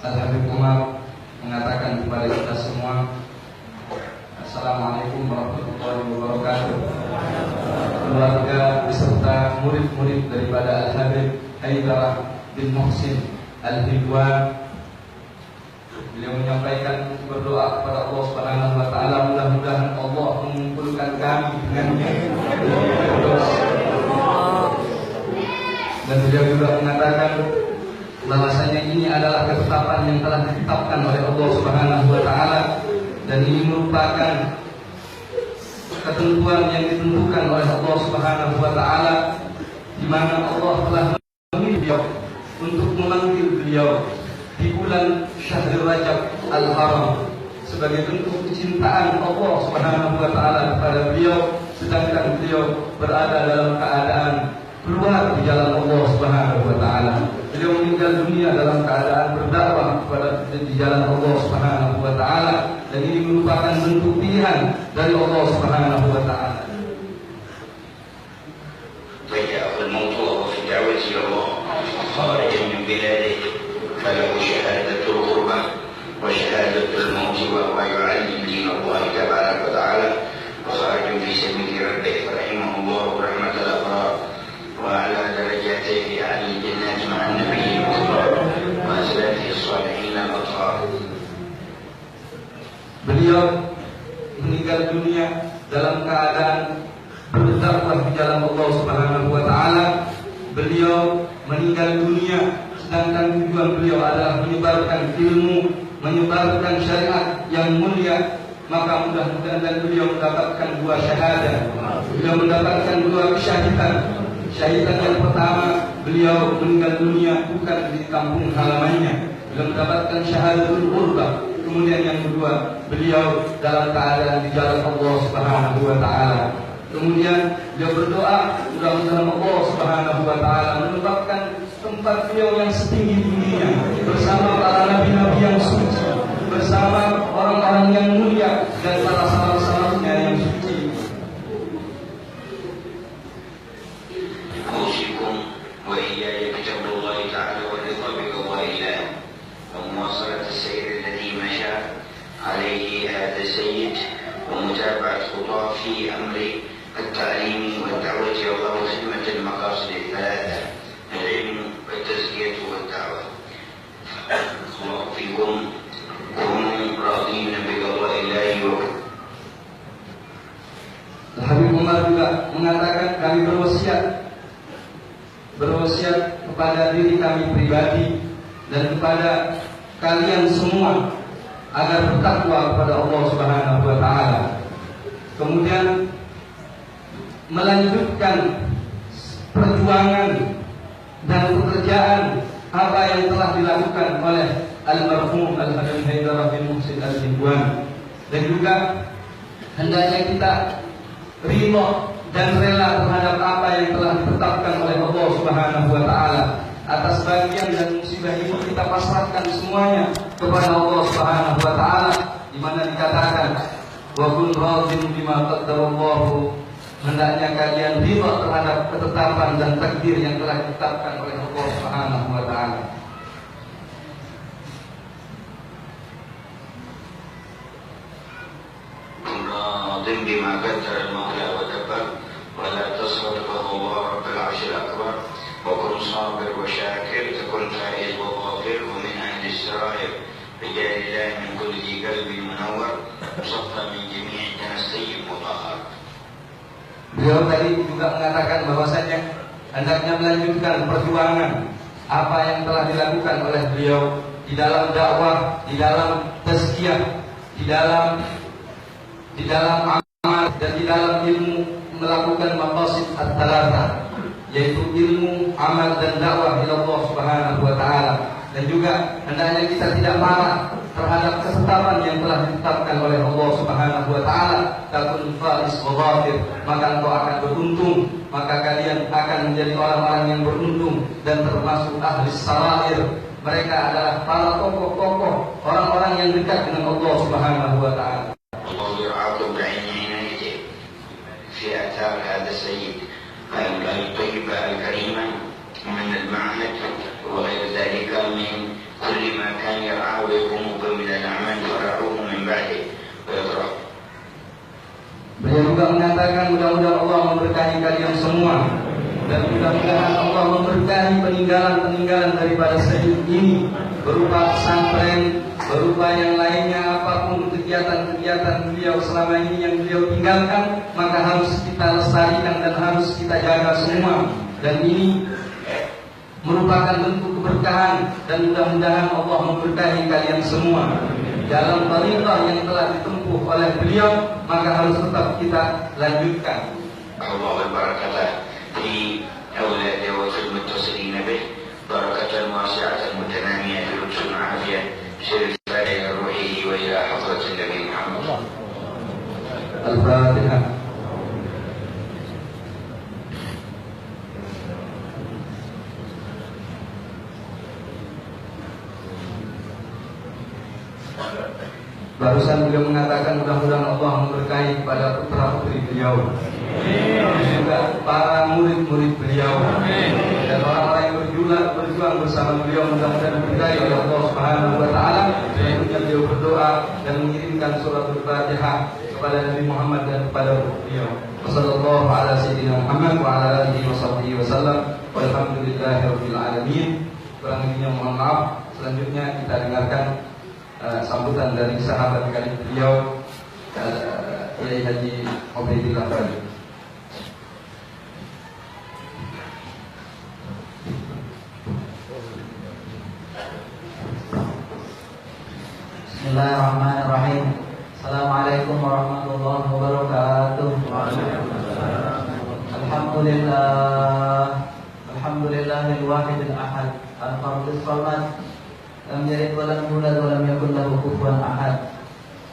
Al-Habib Umar mengatakan kepada kita semua, Assalamualaikum warahmatullahi wabarakatuh. Keluarga beserta murid-murid daripada Al-Habib Haidarah bin Muhsin Al-Hidwan, beliau menyampaikan berdoa kepada Allah Subhanahu wa taala, mudah-mudahan Allah mengumpulkan kami dengannya. Dan beliau juga mengatakan bahwasanya ini adalah ketetapan yang telah ditetapkan oleh Allah Subhanahu wa taala, dan ini merupakan ketentuan yang ditentukan oleh Allah Subhanahu wa taala, di mana Allah telah memilih beliau untuk memanggil beliau di bulan Syahrul Rajab Al-Haram sebagai bentuk kecintaan Allah Subhanahu wa taala kepada beliau, sedangkan beliau berada dalam keadaan keluar di jalan Allah Subhanahu wa taala. Beliau meninggal dunia dalam keadaan berdakwah kepada di jalan Allah Subhanahu wa taala, dan ini merupakan bentuk pilihan dari Allah Subhanahu wa taala. ضيعه الموت وهو في دعوة إلى الله خارجا من بلاده فله شهادة الغربة وشهادة الموت وهو يعلم دين الله تبارك وتعالى وخارج في سبيل ربه فرحمه الله رحمة الأبرار وعلى درجاته في أهل الجنات مع النبي المختار وأسلافه الصالحين الأطهار. Beliau meninggal dunia dalam keadaan berdakwah di jalan Allah Subhanahu wa taala. Beliau meninggal dunia sedangkan tujuan beliau adalah menyebarkan ilmu, menyebarkan syariat yang mulia. Maka mudah-mudahan beliau mendapatkan dua syahadah. Beliau mendapatkan dua kesyahidan. Syahidan yang pertama, beliau meninggal dunia bukan di kampung halamannya, beliau mendapatkan syahadatul qurbah. Kemudian yang kedua, beliau dalam keadaan di jalan Allah Subhanahu wa taala. Kemudian beliau berdoa, mudah-mudahan Allah Subhanahu wa taala menempatkan tempat beliau yang setinggi-tingginya bersama para nabi-nabi yang suci, bersama orang-orang yang mulia dan para salaf-salafnya yang suci. أوصيكم وإياي بتقوى الله تعالى والرضا بقضاء الله ومواصلة السير الذي مشى عليه هذا السيد ومتابعة خطاه في أمر التعليم والدعوة إلى الله وخدمة المقاصد الثلاثة العلم والتزكية والدعوة. الله فيكم كونوا راضين بقضاء الله وحكمه. Habib Umar juga mengatakan, kami berwasiat kepada diri kami pribadi dan kepada kalian semua agar bertakwa kepada Allah Subhanahu wa taala. Kemudian melanjutkan perjuangan dan pekerjaan apa yang telah dilakukan oleh almarhum Al-Habib Haidarah bin Muhsin Al-Hidwan, dan juga hendaknya kita ridha dan rela terhadap apa yang telah ditetapkan oleh Allah Subhanahu wa taala. Atas bagian dan musibah ini kita pasrahkan semuanya kepada Allah Subhanahu wa taala, di mana dikatakan wa kun radin bima qaddarallahu, hendaknya kalian ridha terhadap ketetapan dan takdir yang telah ditetapkan oleh Allah Subhanahu wa taala. راضٍ بما قدر المولى ودبر ولا تصرفه الله رب العرش الأكبر وكن صابر وشاكر تكن فائز وغافر ومن أهل السرائر رجال الله من كل ذي قلب منور مصفى من جميع جنسي مطهر. Beliau tadi juga mengatakan bahwasanya hendaknya melanjutkan perjuangan apa yang telah dilakukan oleh beliau di dalam dakwah, di dalam tazkiyah, di dalam amal dan di dalam ilmu, melakukan maqasid at-thalatha, yaitu ilmu, amal dan dakwah ila Allah Subhanahu wa taala. Dan juga hendaknya kita tidak marah terhadap ketetapan yang telah ditetapkan oleh Allah Subhanahu wa taala. Takun faiz wa ghafir, maka engkau akan beruntung, maka kalian akan menjadi orang-orang yang beruntung dan termasuk ahli sarair, Mereka adalah para tokoh-tokoh, orang-orang yang dekat dengan Allah Subhanahu wa taala. الله يرعاكم بعين عنايته في آثار هذا السيد الطيبة الكريمة من المعهد وغير ذلك من كل ما كان يرعاه ويقوم به من الأعمال يرعوه من بعده ويضرب. Beliau juga mengatakan mudah-mudahan Allah memberkahi kalian semua dan mudah-mudahan Allah memberkahi peninggalan-peninggalan daripada Sayyid ini berupa pesantren, berupa yang lainnya, apapun kegiatan-kegiatan beliau selama ini yang beliau tinggalkan, maka harus kita lestarikan dan harus kita jaga semua. Dan ini merupakan bentuk keberkahan dan mudah-mudahan Allah memberkahi kalian semua. Dalam tariqah yang telah ditempuh oleh beliau, maka harus tetap kita lanjutkan. الله البركة في أولاده وفي المتصلين به بركة واسعة متنامية في لطف وعافية سير إلى روحه وإلى حضرة النبي محمد. الفاتحة. Barusan beliau mengatakan mudah-mudahan Allah memberkahi kepada putra-putri beliau, juga para murid-murid beliau, dan orang-orang yang berjuang bersama beliau. Mudah-mudahan diberkahi oleh Allah Subhanahu wa taala. Selanjutnya beliau berdoa dan mengirimkan surat Al-Fatihah kepada Nabi Muhammad dan kepada beliau. Wassallallahu ala sayyidina Muhammad wa ala alihi washabbihi wasallam. Walhamdulillahirabbil alamin. Kurang lebihnya mohon maaf. Selanjutnya kita dengarkan sambutan dari sahabat karib beliau, Kiai Haji Ubaidillah Bali. Bismillahirrahmanirrahim. Assalamualaikum warahmatullahi wabarakatuh. Alhamdulillahil wahidil ahad, al-fardhis samad, lam yalid wa lam yulad wa lam yakul lahu kufuwan ahad.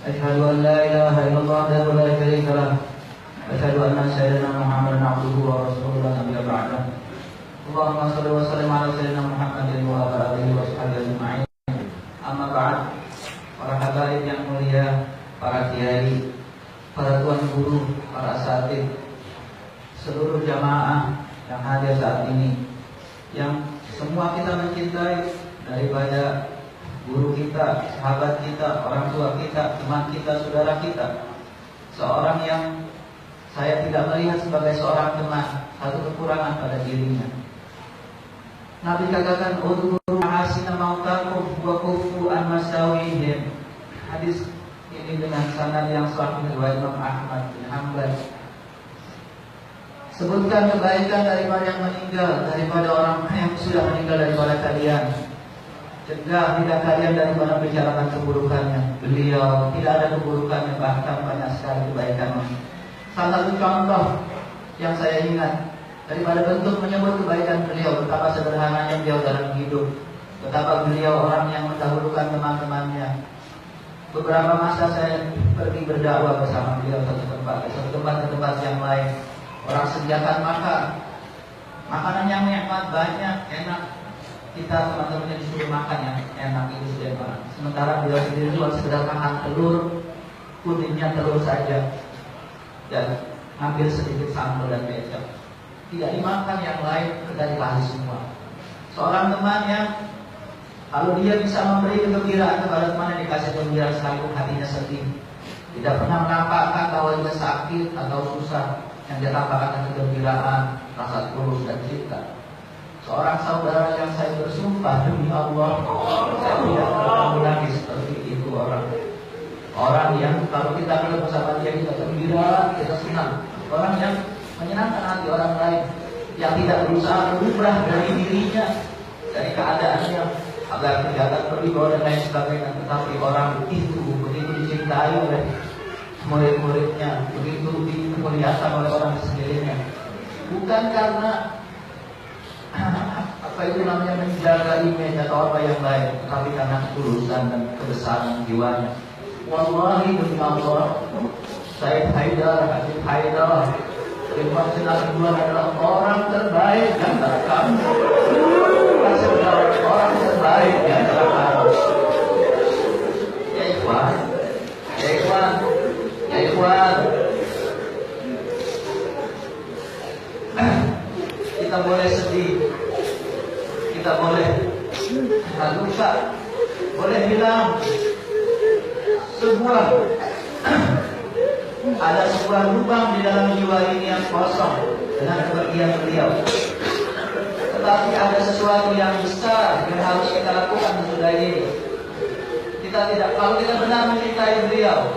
Asyhadu an la ilaha illallah wahdahu la syarika lah. Asyhadu anna sayyidina Muhammadan abduhu wa rasuluhu la nabiyya ba'dah. Allahumma shalli wa sallim ala sayyidina Muhammadin wa ala alihi wa sahbihi ajma'in. Amma ba'd. Para habaib yang mulia, para kiai, para tuan guru, para asatidz, seluruh jamaah yang hadir saat ini, yang semua kita mencintai, daripada guru kita, sahabat kita, orang tua kita, teman kita, saudara kita. Seorang yang saya tidak melihat sebagai seorang teman, satu kekurangan pada dirinya. Nabi katakan, "Udhuru mahasina mautakum wa kufu an masawihim." Hadis ini dengan sanad yang sahih riwayat Imam Ahmad bin Hanbal. Sebutkan kebaikan daripada yang meninggal, daripada orang yang sudah meninggal daripada kalian. Cegah tidak kalian daripada bicarakan keburukannya. Beliau tidak ada keburukannya, bahkan banyak sekali kebaikannya. Salah satu contoh yang saya ingat daripada bentuk menyebut kebaikan beliau, betapa sederhananya beliau dalam hidup, betapa beliau orang yang mendahulukan teman-temannya. Beberapa masa saya pergi berdakwah bersama beliau satu tempat ke tempat yang lain. Orang sediakan makanan yang nikmat, banyak, enak. Kita teman-temannya disuruh makan yang enak itu sudah. Sementara beliau sendiri cuma sekedar makan telur, kuningnya telur saja, dan ambil sedikit sambal dan kecap. Tidak dimakan yang lain, kita dikasih semua. Seorang teman yang kalau dia bisa memberi kegembiraan kepada teman yang dikasih kegembiraan, sekalipun hatinya sedih, tidak pernah menampakkan bahwa dia sakit atau susah, yang dia tampakkan kegembiraan, rasa tulus dan cinta. Seorang saudara yang saya bersumpah demi Allah, saya tidak pernah menangis seperti itu orang. Orang yang kalau kita ketemu sama dia, kita gembira, kita senang. Orang yang menyenangkan hati orang lain, yang tidak berusaha berubah dari dirinya, dari keadaannya, agar kelihatan berwibawa dan lain sebagainya. Tetapi orang itu begitu dicintai oleh murid-muridnya, begitu dimuliakan oleh orang di sekelilingnya, bukan karena apa itu namanya menjaga image atau apa yang lain, tetapi karena ketulusan dan kebesaran jiwanya. Wallahi demi Allah, Sayyid Haidar, Habib Haidar, Irfan Sinar adalah orang terbaik di antara kami. Orang terbaik baik di antara kami. Ya ikhwan, ya ikhwan, ya ikhwan. Kita boleh sedih, kita boleh luka, boleh bilang ada sebuah lubang di dalam jiwa ini yang kosong dengan kepergian beliau. Tetapi ada sesuatu yang besar yang harus kita lakukan sesudah ini. Kalau kita benar mencintai beliau,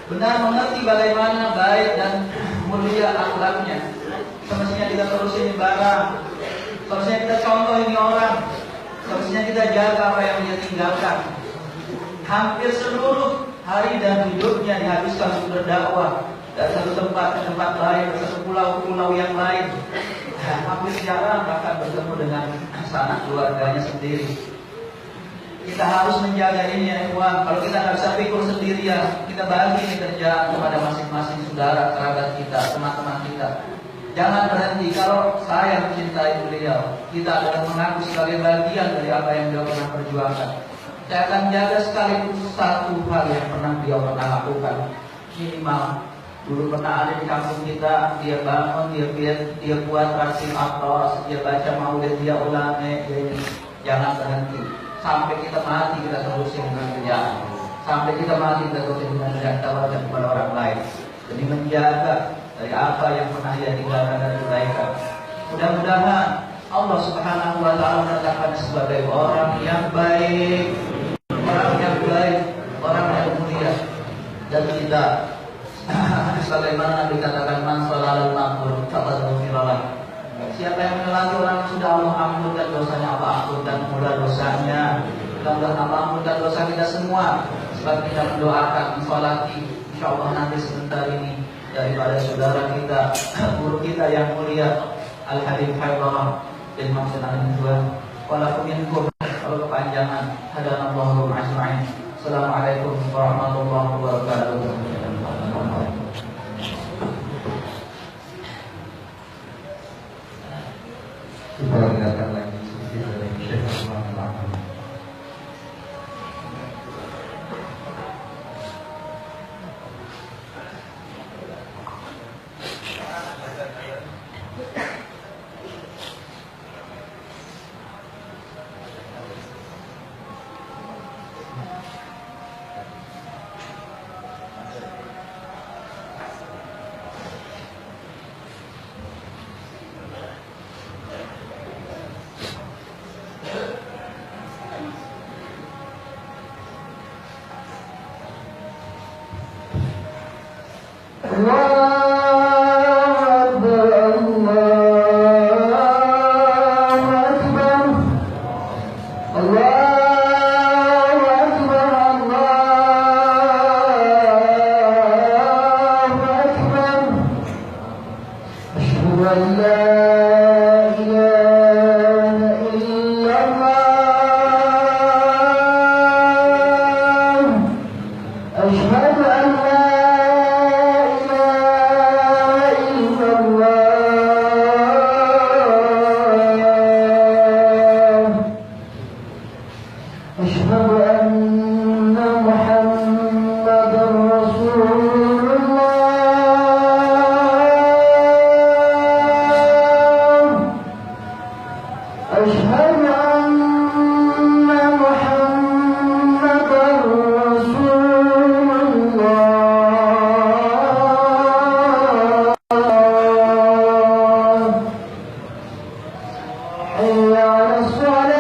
benar mengerti bagaimana baik dan mulia akhlaknya, semestinya kita terusin barang, semestinya kita contoh ini orang, semestinya kita jaga apa yang dia tinggalkan. Hampir seluruh hari dan hidupnya dihabiskan untuk berdakwah dari satu tempat ke tempat lain, ke satu pulau ke pulau yang lain. Hampir jarang bahkan bertemu dengan sanak keluarganya sendiri. Kita harus menjaga ini ya ikhwan. Kalau kita nggak bisa pikul sendirian, kita bagi ini kerjaan kepada masing-masing saudara, kerabat kita, teman-teman kita. Jangan berhenti. Kalau saya mencintai beliau, kita adalah mengaku sebagai bagian dari apa yang beliau pernah perjuangkan. Saya akan jaga sekaligus satu hal yang pernah beliau pernah lakukan. Minimal dulu pernah ada di kampung kita, dia bangun, dia buat rasim atos, dia baca maulid, dia ulame, dia ini. Jangan berhenti sampai kita mati, kita terusin dengan kerjaan. Sampai kita mati, kita terusin dengan kerjaan, kita wajib kepada orang lain. Jadi menjaga dari apa yang pernah dia tinggalkan dan kebaikan. Mudah-mudahan Allah Subhanahu wa Ta'ala menetapkan sebagai orang yang baik, orang yang mulia, dan kita sebagaimana dikatakan man shalal maqbur faqad ghufira. Siapa yang melewati orang yang sudah Allah ampunkan dosanya, Allah ampunkan pula dosanya. Mudah-mudahan Allah ampunkan dosa kita semua. Sebab kita mendoakan sholati, insyaallah nanti sebentar ini daripada saudara kita, guru kita yang mulia Al-Habib Haidar bin Mahmud Al-Tuan. Walakum minkum, kalau kepanjangan hadanallahu ajma'in. Assalamualaikum warahmatullahi wabarakatuh. Kita dengarkan lagi sedikit dari Syekh Al-Rahman. حي على الصلاة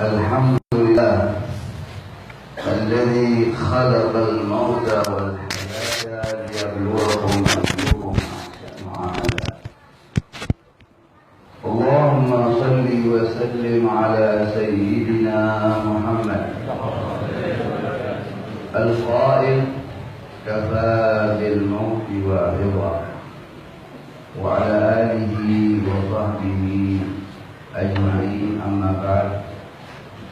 الحمد لله الذي خلق الموت والحياة ليبلوكم أيكم أحسن عملا. اللهم صل وسلم على سيدنا محمد القائل كفى بالموت واعظا، وعلى آله وصحبه أجمعين. أما بعد،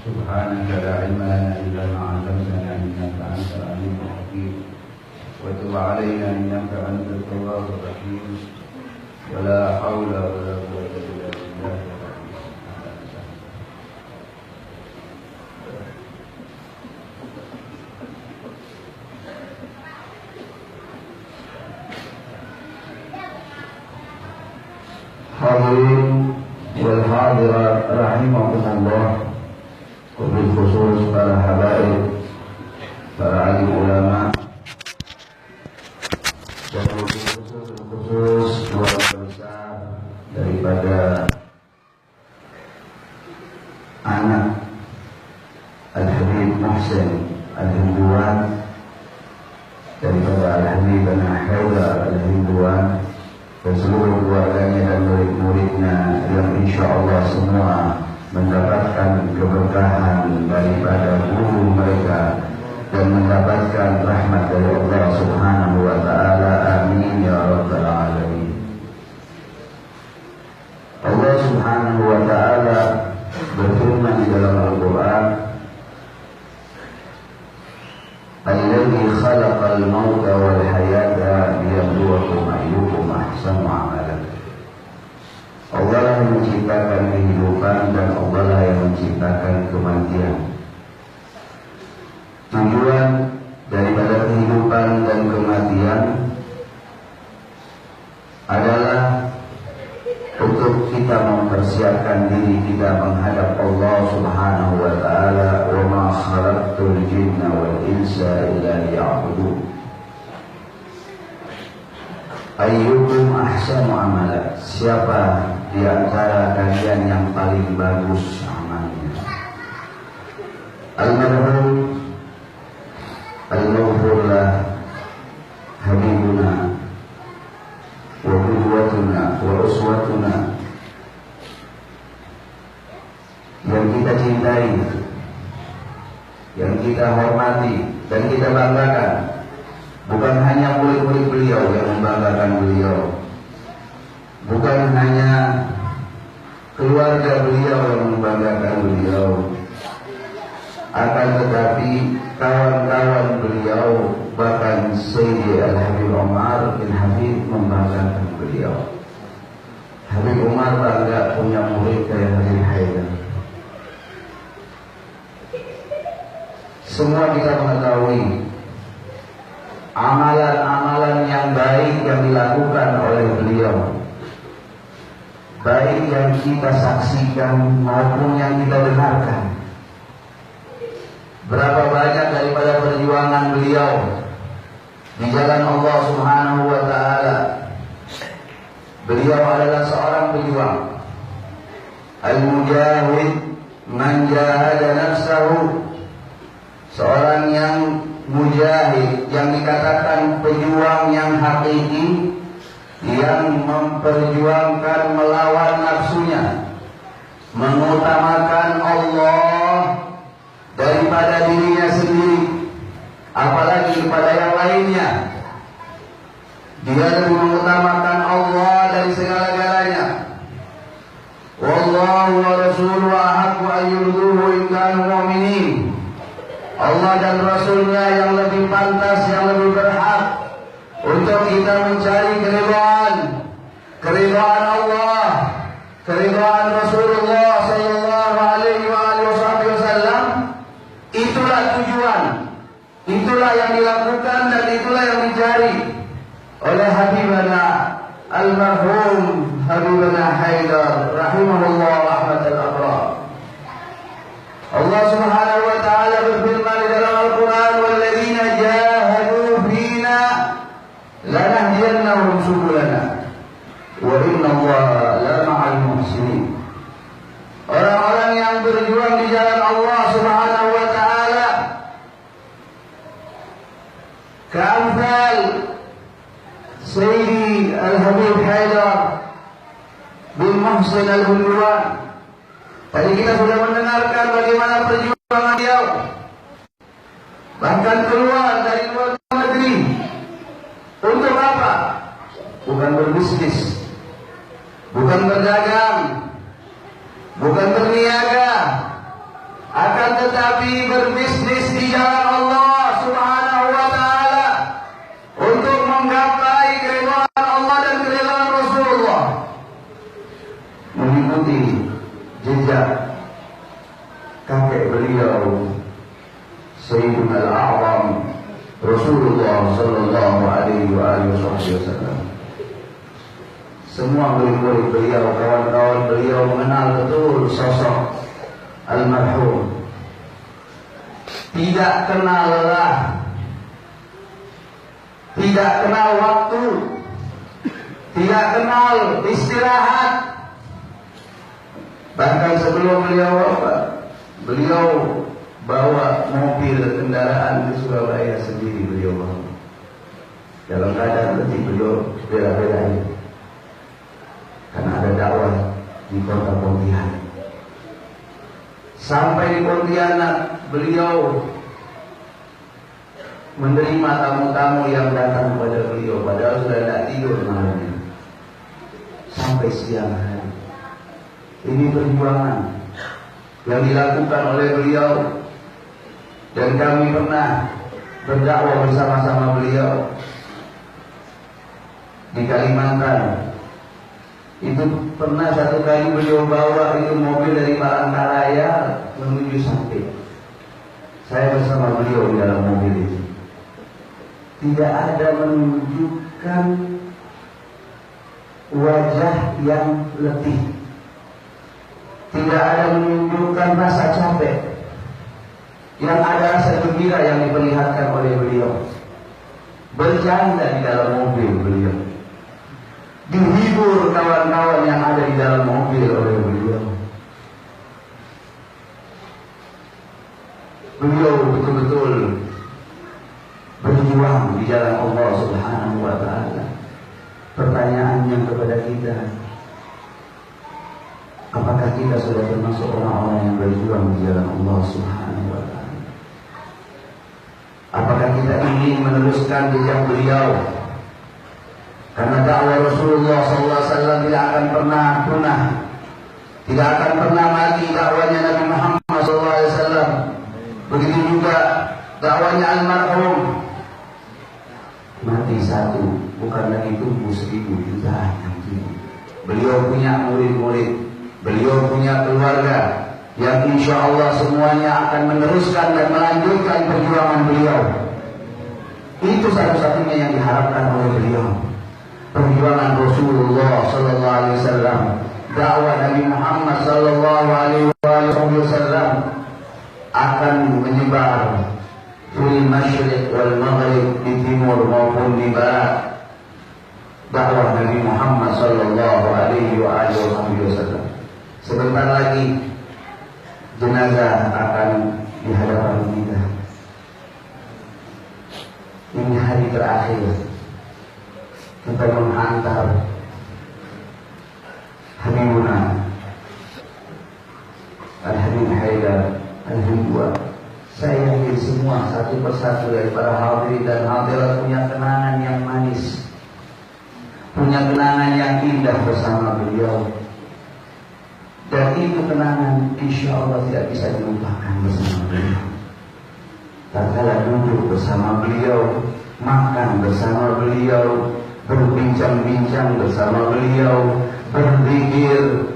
سبحانك لا علم لنا إلا ما علمتنا إنك أنت العليم الحكيم، وتب علينا إنك أنت التواب الرحيم، ولا حول ولا قوة إلا بالله. Hadirin wal hadirat rahimakumullah, wabil khusus para habaib, para alim ulama, dan wabil khusus keluarga besar daripada anak Al-Habib Muhsin Al-Hinduan, daripada Al-Habib Haidar Al-Hinduan, dan seluruh keluarganya dan murid-muridnya yang insya Allah semua mendapatkan keberkahan daripada guru mereka dan mendapatkan rahmat dari Allah Subhanahu wa Ta'ala. Amin ya Rabbal Alamin. Allah Subhanahu wa Ta'ala berfirman di dalam Al-Quran, Alladzi khalaqal mauta wal hayata liyabluwakum ayyukum ahsanu amalan. Allah lah yang menciptakan kehidupan dan Allah lah yang menciptakan kematian. Tujuan daripada kehidupan dan kematian adalah untuk kita mempersiapkan diri kita menghadap Allah Subhanahu wa Ta'ala. Wa ma khalaqtul jinna wal insa illa liya'budun. Ayyukum ahsanu amala. Siapa di antara kalian yang paling bagus amalnya? Al-marhum al-maghfurlah habibuna wa qudwatuna wa uswatuna, yang kita cintai, yang kita hormati dan kita banggakan. Bukan hanya murid-murid beliau yang membanggakan beliau, bukan hanya keluarga beliau yang membanggakan beliau, akan tetapi kawan-kawan beliau, bahkan Sayyidi Al-Habib Umar bin Habib membanggakan beliau. Habib Umar bangga punya murid kayak Habib Haidar. Semua kita mengetahui amalan-amalan yang baik yang dilakukan oleh beliau, baik yang kita saksikan maupun yang kita dengarkan. Berapa banyak daripada perjuangan beliau di jalan Allah Subhanahu wa Ta'ala. Beliau adalah seorang pejuang, al-mujahid man jahada nafsahu, seorang yang mujahid, yang dikatakan pejuang yang hakiki, yang memperjuangkan melawan nafsunya, mengutamakan Allah daripada dirinya sendiri, apalagi kepada yang lainnya. Dia lebih mengutamakan Allah dari segala-galanya. Wallahu wa rasuluhu ahaqqu an yurduhu in kanu mu'minin. Allah dan Rasulnya yang lebih pantas, yang lebih berhak untuk kita mencari keridhaan Allah, keridhaan Rasulullah sallallahu alaihi wasallam. Itulah tujuan, itulah yang dilakukan dan itulah yang dicari oleh Habibana al-marhum Habibana Haidar rahimahullah rahmatal abrar. Allah Subhanahu wa Ta'ala berfirman di dalam Al-Quran, walladzina jahadu fina lanahdiyannahum subulana wa innallaha la ma'al muhsinin. Orang-orang yang berjuang di jalan jalan Allah Subhanahu wa taala. Ka'amthal Sayyidi Al-Habib Haidar bin Muhsin Al-Hulwan. Tadi kita sudah mendengarkan bagaimana perjuangan beliau, bahkan keluar dari luar negeri. Untuk apa? Bukan berbisnis, bukan berdagang, bukan berniaga, akan tetapi berbisnis di jalan Allah Subhanahu wa taala untuk menggapai keridhaan Allah dan keridhaan Rasulullah. Mengikuti jejak kakek beliau Sayyidina Al-A'zam Rasulullah sallallahu alaihi wasallam. Semua murid-murid beliau, kawan-kawan beliau mengenal betul sosok almarhum. Tidak kenal lelah, tidak kenal waktu, tidak kenal istirahat. Bahkan sebelum beliau wafat, beliau bawa mobil kendaraan ke Surabaya sendiri beliau bawa. Dalam keadaan letih beliau bela-belain, karena ada dakwah di kota Pontianak. Sampai di Pontianak beliau menerima tamu-tamu yang datang kepada beliau, padahal sudah tidak tidur malamnya sampai siang hari. Ini perjuangan yang dilakukan oleh beliau, dan kami pernah berdakwah bersama-sama beliau di Kalimantan. Itu pernah satu kali beliau bawa itu mobil dari Palangkaraya menuju Sampit. Saya bersama beliau di dalam mobil itu. Tidak ada menunjukkan wajah yang letih, tidak ada menunjukkan rasa capek. Yang ada rasa gembira yang diperlihatkan oleh beliau. Bercanda di dalam mobil beliau, dihibur kawan-kawan yang ada di dalam mobil oleh beliau. Beliau betul-betul berjuang di jalan Allah Subhanahu wa taala. Pertanyaannya kepada kita, apakah kita sudah termasuk orang-orang yang berjuang di jalan Allah Subhanahu wa taala? Apakah kita ingin meneruskan jejak beliau? Karena dakwah Rasulullah SAW tidak akan pernah punah, tidak akan pernah mati dakwahnya Nabi Muhammad SAW. Begitu juga dakwahnya almarhum. Mati satu, bukan lagi tumbuh 1000 jutaan. Beliau punya murid-murid, beliau punya keluarga yang insya Allah semuanya akan meneruskan dan melanjutkan perjuangan beliau. Itu satu-satunya yang diharapkan oleh beliau. Perjuangan Rasulullah sallallahu alaihi wasallam, dakwah Nabi Muhammad sallallahu alaihi wasallam akan menyebar di masyriq wal maghrib, di timur maupun di barat. Dakwah Nabi Muhammad sallallahu alaihi wasallam. Sebentar lagi jenazah akan di hadapan kita. Ini hari terakhir kita menghantar Habibuna Al-Habib Haidar Al-Hulwan. Saya yakin semua satu persatu dari para hadirin dan hadirat punya kenangan yang manis, punya kenangan yang indah bersama beliau. Dan itu kenangan insya Allah tidak bisa dilupakan bersama beliau. Tatkala duduk bersama beliau, makan bersama beliau, berbincang-bincang bersama beliau, berzikir,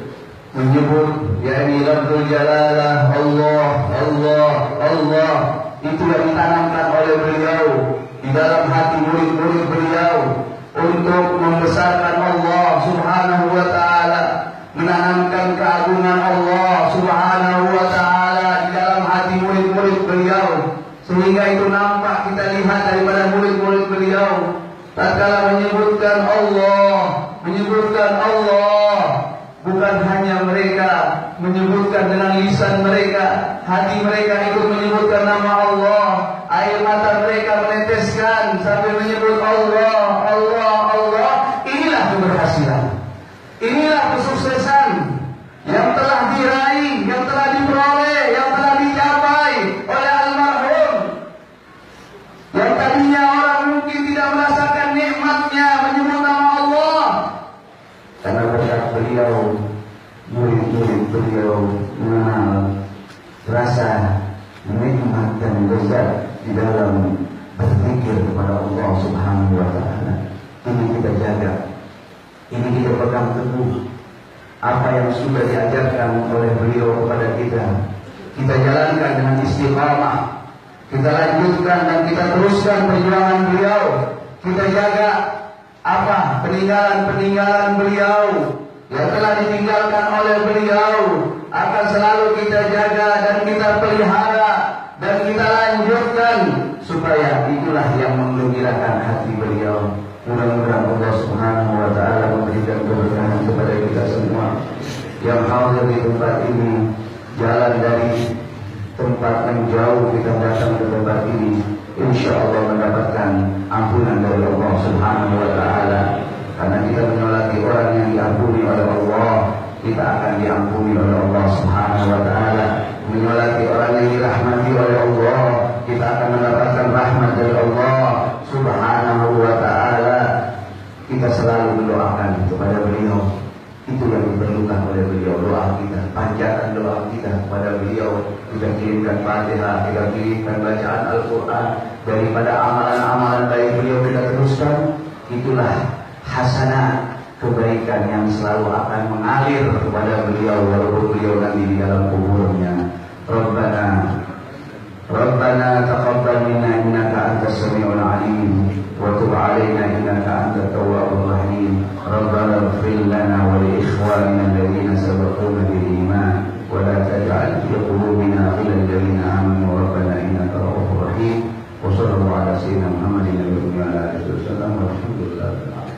menyebut yakni Rabbul Jalalah, Allah, Allah, Allah. Itu yang ditanamkan oleh beliau di dalam hati murid-murid beliau untuk membesarkan Allah Subhanahu wa taala, menanamkan keagungan Allah Subhanahu wa taala di dalam hati murid-murid beliau, sehingga itu nampak kita lihat daripada murid-murid beliau tatkala menyebutkan Allah, bukan hanya mereka menyebutkan dengan lisan mereka, hati mereka ikut menyebutkan nama Allah, air mata mereka meneteskan sambil menyebut Allah, Allah, Allah. Inilah keberhasilan, inilah kesuksesan yang telah diraih, yang telah diperoleh, yang telah dicapai oleh almarhum. Yang tadinya orang mungkin tidak merasakan nikmatnya menyebut nama Allah, karena berkat beliau, murid-murid beliau mengenal rasa nikmat dan lezat di dalam berzikir kepada Allah Subhanahu wa Ta'ala. Ini kita jaga, ini kita pegang teguh. Apa yang sudah diajarkan oleh beliau kepada kita, kita jalankan dengan istiqamah. Kita lanjutkan dan kita teruskan perjuangan beliau. Kita jaga apa peninggalan-peninggalan beliau yang telah ditinggalkan oleh beliau, akan selalu kita jaga dan kita pelihara dan kita lanjutkan, supaya itulah yang menggembirakan hati beliau. Mudah-mudahan Allah Subhanahu wa Ta'ala memberikan keberkahan kepada kita semua yang hadir di tempat ini. Jalan dari tempat yang jauh kita datang ke tempat ini, insya Allah mendapatkan ampunan dari Allah Subhanahu wa Ta'ala. Karena kita menyolati orang yang diampuni oleh Allah, kita akan diampuni oleh Allah Subhanahu wa Ta'ala. Menyolati orang yang dirahmati oleh Allah, kita akan mendapatkan rahmat dari Allah Subhanahu wa Ta'ala. Kita selalu mendoakan kepada beliau, itu yang diperlukan oleh beliau. Doa kita, panjatkan doa kita kepada beliau. Kita kirimkan Fatihah, kita kirimkan bacaan Al-Quran. Daripada amalan-amalan baik beliau kita teruskan, itulah hasanah, kebaikan yang selalu akan mengalir kepada beliau walaupun beliau nanti di dalam kuburnya. Rabbana taqabbal minna innaka antas samiul alim wa tub alaina innaka antat tawwabur rahim. Rabbana ighfir lana wa li ikhwanina alladhina sabaquna bil iman wa la taj'al fi qulubina ghillan lil ladzina amanu rabbana innaka ra'ufur rahim. Wa sallallahu ala sayyidina Muhammadin wa ala alihi wasallam walhamdulillahi rabbil alamin.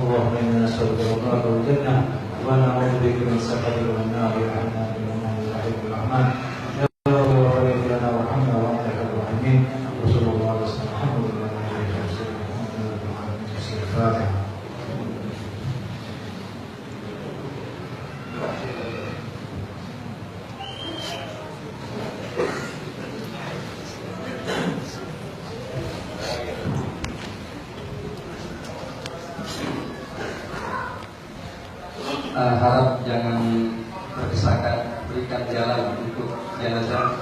اللهم إنا نسألك رضاك والجنة ونعوذ بك من سخطك والنار وعنا بالأمان الرحيم الرحمن يا رب وخير لنا وارحمنا وأنت خير الراحمين وصلى الله على سيدنا محمد وعلى آله وصحبه وسلم الفاتحة. Harap jangan berdesakan, berikan jalan untuk jenazah,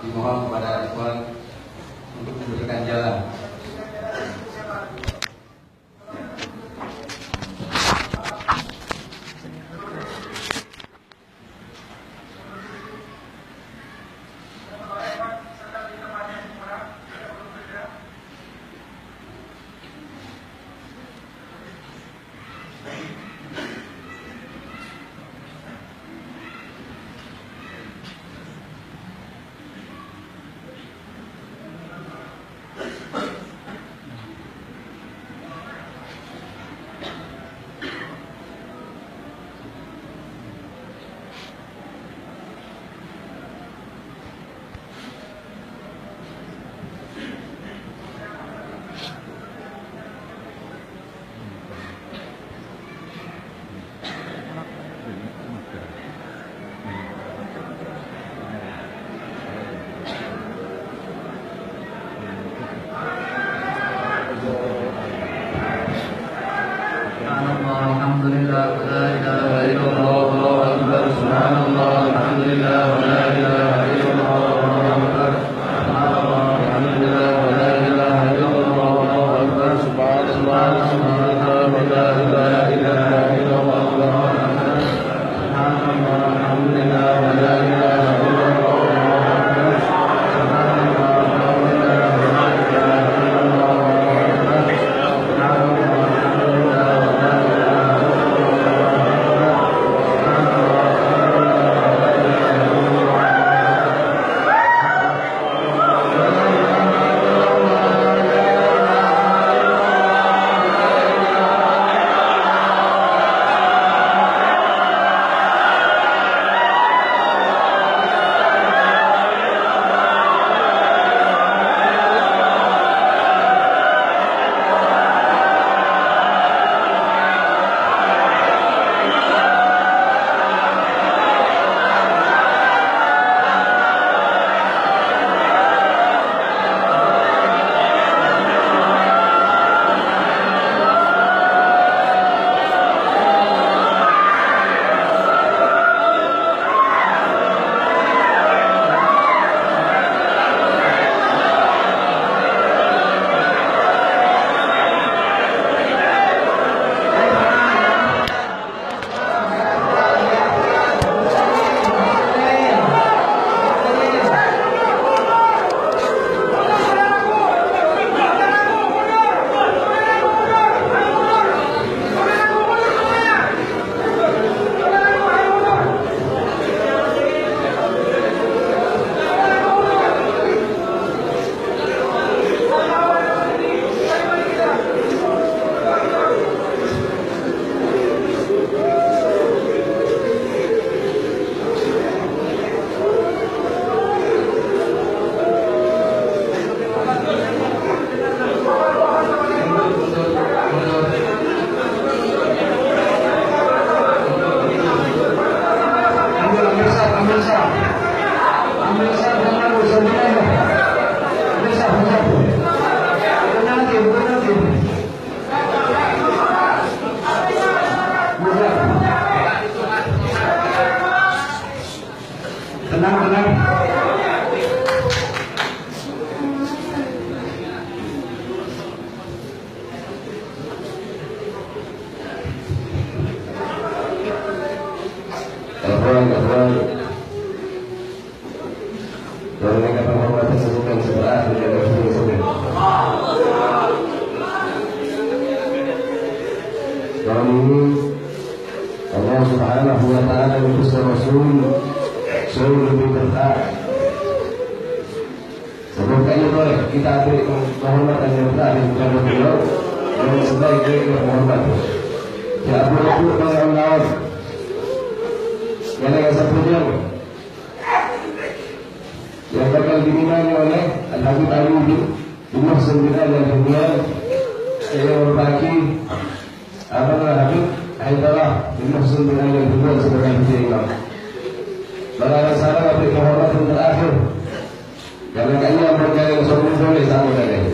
dimohon kepada ikhwan untuk memberikan jalan. Mereka penghormatan sebutan sebelah dan sebutan. Malam ini Allah Subhanahu wa Ta'ala mengutus Rasul selalu lebih berkah. Sebelumnya boleh kita beri penghormatan yang terakhir kepada beliau dan sebaik-baiknya penghormatan. Ya Abu Bakar yang ada satunya yang bakal diminati oleh Al-Habib Ali bin Muhsin bin Ali al-Himyan yang berbagi Abang Habib Haidarah bin Muhsin bin Ali al-Himyan sebagai imam. Bagaimana sahabat beri penghormatan terakhir karena kalian berkali sombong boleh sama kalian.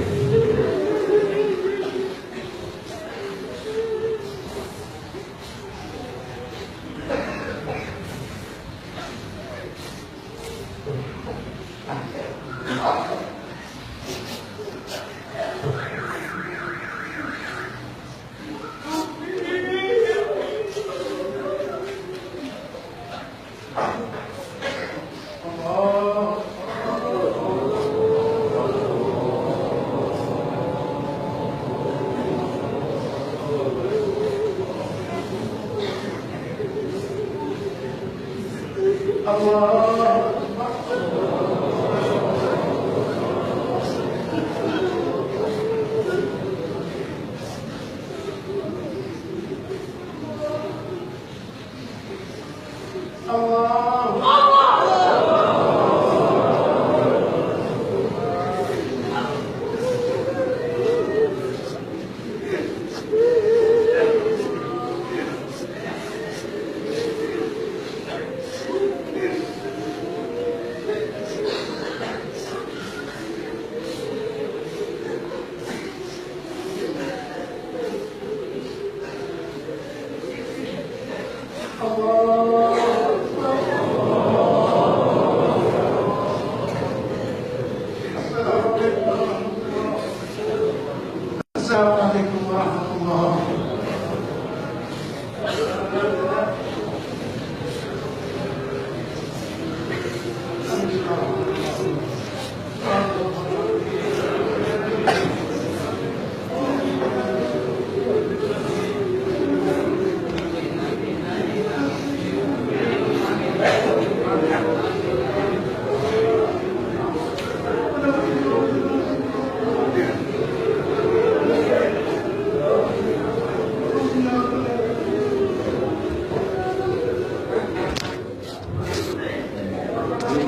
Assalamualaikum warahmatullahi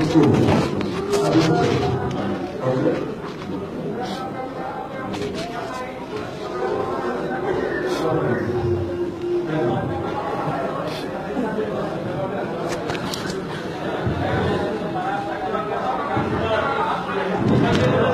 Itu